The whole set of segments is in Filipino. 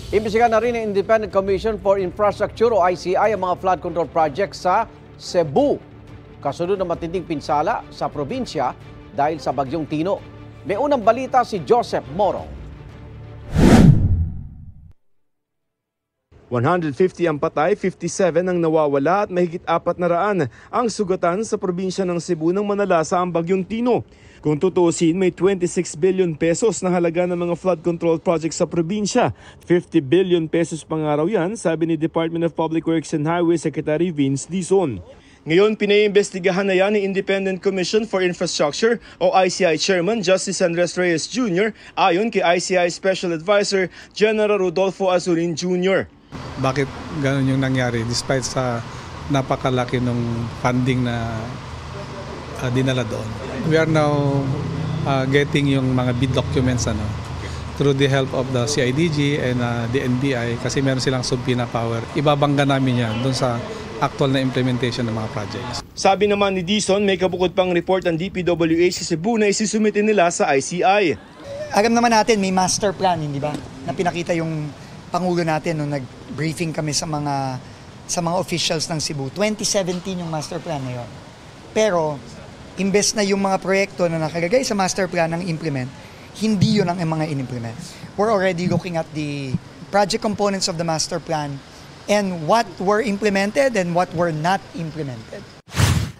Imbestigahan na rin ng Independent Commission for Infrastructure o ICI ang mga flood control projects sa Cebu. Kasunod ng matinding pinsala sa probinsya dahil sa bagyong Tino. May unang balita si Joseph Morong. 150 ang patay, 57 ang nawawala at mahigit 400 ang sugatan sa probinsya ng Cebu nang manalasa ang bagyong Tino. Kung tutuusin, may 26 billion pesos na halaga ng mga flood control projects sa probinsya. 50 billion pesos pangaraw yan, sabi ni Department of Public Works and Highway Secretary Vince Dizon. Ngayon, pinaimbestigahan na yan ni Independent Commission for Infrastructure o ICI Chairman Justice Andres Reyes Jr. ayon kay ICI Special Advisor General Rodolfo Azurin Jr. Bakit ganun yung nangyari despite sa napakalaki ng funding na dinala doon? We are now getting yung mga bid documents through the help of the CIDG and the NBI kasi meron silang subpoena power. Ibabangga namin yan doon sa actual na implementation ng mga projects. Sabi naman ni Dizon, may kabukod pang report ang DPWH sa Cebu na isisumitin nila sa ICI. Alam naman natin may master plan, hindi ba? Na pinakita yung Pangulo natin nung nag-briefing kami sa mga officials ng Cebu. 2017 yung master plan na yun. Pero, imbes na yung mga proyekto na nakalagay sa master plan ng implement, hindi yun ang mga in-implement. We're already looking at the project components of the master plan and what were implemented and what were not implemented.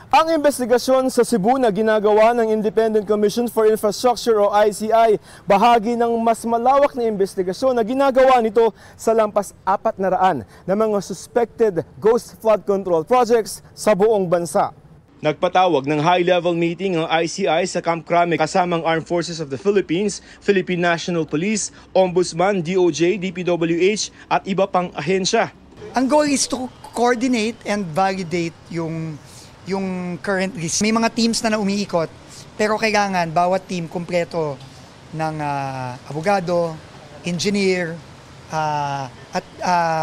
Ang investigasyon sa Cebu na ginagawa ng Independent Commission for Infrastructure o ICI, bahagi ng mas malawak na investigasyon na ginagawa nito sa lampas 400 na mga suspected ghost flood control projects sa buong bansa. Nagpatawag ng high-level meeting ang ICI sa Camp Crame kasamang Armed Forces of the Philippines, Philippine National Police, Ombudsman, DOJ, DPWH at iba pang ahensya. Ang goal is to coordinate and validate yung current list. May mga teams na umiikot, pero kailangan bawat team kumpleto ng abogado, engineer, at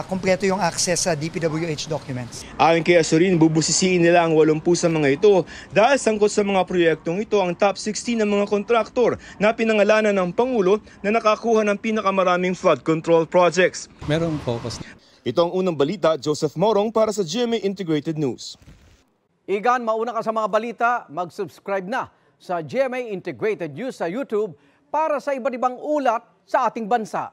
kumpleto yung access sa DPWH documents. Ayon kay Azurin, bubusisiin nila ang 80 sa mga ito dahil sangkot sa mga proyektong ito ang top 16 ng mga kontraktor na pinangalanan ng Pangulo na nakakuha ng pinakamaraming flood control projects. Merong focus. Ito ang unang balita, Joseph Morong para sa GMA Integrated News. Igan, mauna ka sa mga balita, mag-subscribe na sa GMA Integrated News sa YouTube para sa iba't ibang ulat sa ating bansa.